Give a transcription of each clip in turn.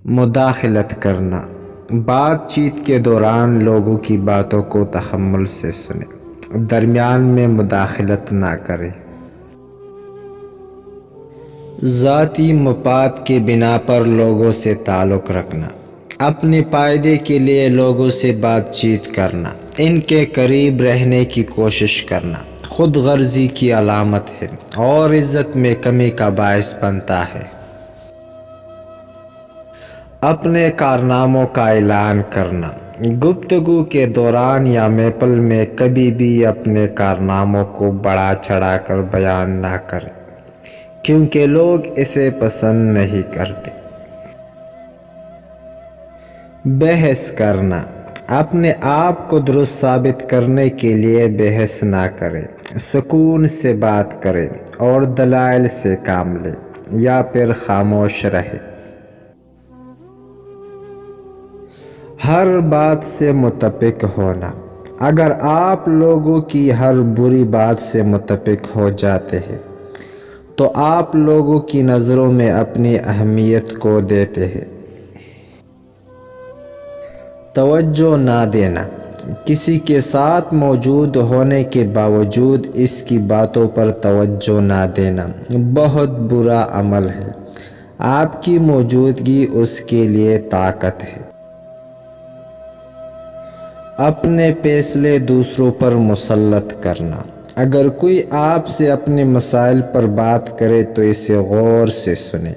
مداخلت کرنا، بات چیت کے دوران لوگوں کی باتوں کو تحمل سے سنیں، درمیان میں مداخلت نہ کریں۔ ذاتی مفاد کے بنا پر لوگوں سے تعلق رکھنا، اپنے فائدے کے لیے لوگوں سے بات چیت کرنا، ان کے قریب رہنے کی کوشش کرنا خود غرضی کی علامت ہے اور عزت میں کمی کا باعث بنتا ہے۔ اپنے کارناموں کا اعلان کرنا، گفتگو کے دوران یا محفل میں کبھی بھی اپنے کارناموں کو بڑھا چڑھا کر بیان نہ کریں، کیونکہ لوگ اسے پسند نہیں کرتے۔ بحث کرنا، اپنے آپ کو درست ثابت کرنے کے لیے بحث نہ کریں، سکون سے بات کریں اور دلائل سے کام لیں یا پھر خاموش رہیں۔ ہر بات سے متفق ہونا، اگر آپ لوگوں کی ہر بری بات سے متفق ہو جاتے ہیں تو آپ لوگوں کی نظروں میں اپنی اہمیت کو دیتے ہیں۔ توجہ نہ دینا، کسی کے ساتھ موجود ہونے کے باوجود اس کی باتوں پر توجہ نہ دینا بہت برا عمل ہے، آپ کی موجودگی اس کے لیے طاقت ہے۔ اپنے فیصلے دوسروں پر مسلط کرنا، اگر کوئی آپ سے اپنے مسائل پر بات کرے تو اسے غور سے سنیں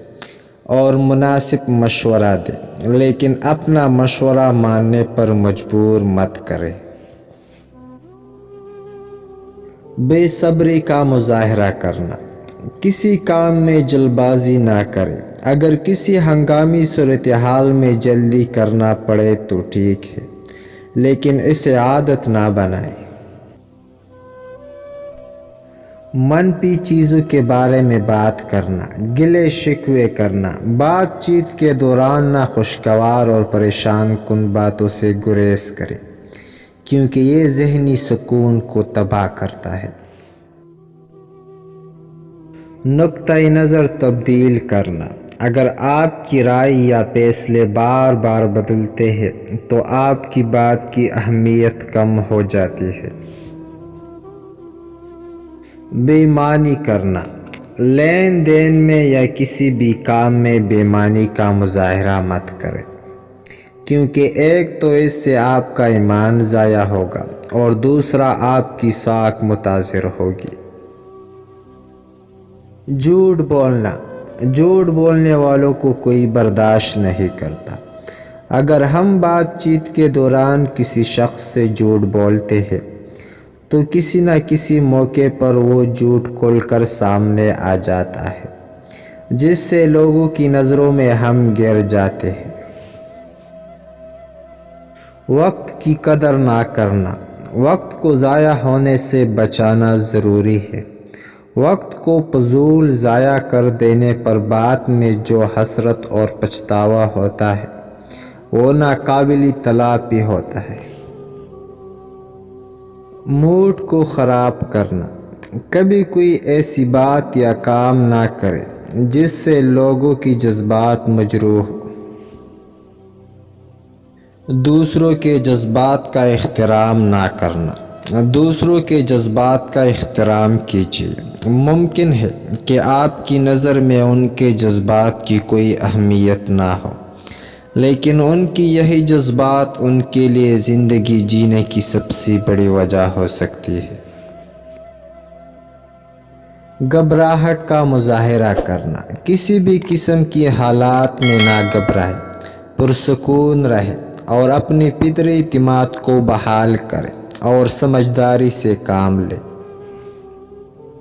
اور مناسب مشورہ دیں، لیکن اپنا مشورہ ماننے پر مجبور مت کریں۔ بے صبری کا مظاہرہ کرنا، کسی کام میں جلد بازی نہ کریں، اگر کسی ہنگامی صورتحال میں جلدی کرنا پڑے تو ٹھیک ہے، لیکن اسے عادت نہ بنائیں۔ منفی چیزوں کے بارے میں بات کرنا، گلے شکوے کرنا، بات چیت کے دوران ناخوشگوار اور پریشان کن باتوں سے گریز کریں، کیونکہ یہ ذہنی سکون کو تباہ کرتا ہے۔ نقطہ نظر تبدیل کرنا، اگر آپ کی رائے یا فیصلے بار بار بدلتے ہیں تو آپ کی بات کی اہمیت کم ہو جاتی ہے۔ بے ایمانی کرنا، لین دین میں یا کسی بھی کام میں بے ایمانی کا مظاہرہ مت کریں، کیونکہ ایک تو اس سے آپ کا ایمان ضائع ہوگا اور دوسرا آپ کی ساکھ متاثر ہوگی۔ جھوٹ بولنا، جھوٹ بولنے والوں کو کوئی برداشت نہیں کرتا۔ اگر ہم بات چیت کے دوران کسی شخص سے جھوٹ بولتے ہیں تو کسی نہ کسی موقع پر وہ جھوٹ کھل کر سامنے آ جاتا ہے، جس سے لوگوں کی نظروں میں ہم گر جاتے ہیں۔ وقت کی قدر نہ کرنا، وقت کو ضائع ہونے سے بچانا ضروری ہے۔ وقت کو فضول ضائع کر دینے پر بعد میں جو حسرت اور پچھتاوا ہوتا ہے وہ ناقابل تلافی ہوتا ہے۔ موڈ کو خراب کرنا، کبھی کوئی ایسی بات یا کام نہ کرے جس سے لوگوں کی جذبات مجروح ہوں۔ دوسروں کے جذبات کا احترام نہ کرنا، دوسروں کے جذبات کا احترام کیجیے۔ ممکن ہے کہ آپ کی نظر میں ان کے جذبات کی کوئی اہمیت نہ ہو، لیکن ان کی یہی جذبات ان کے لیے زندگی جینے کی سب سے بڑی وجہ ہو سکتی ہے۔ گھبراہٹ کا مظاہرہ کرنا، کسی بھی قسم کی حالات میں نہ گھبرائیں، پرسکون رہیں اور اپنی فطری اعتماد کو بحال کریں اور سمجھداری سے کام لیں۔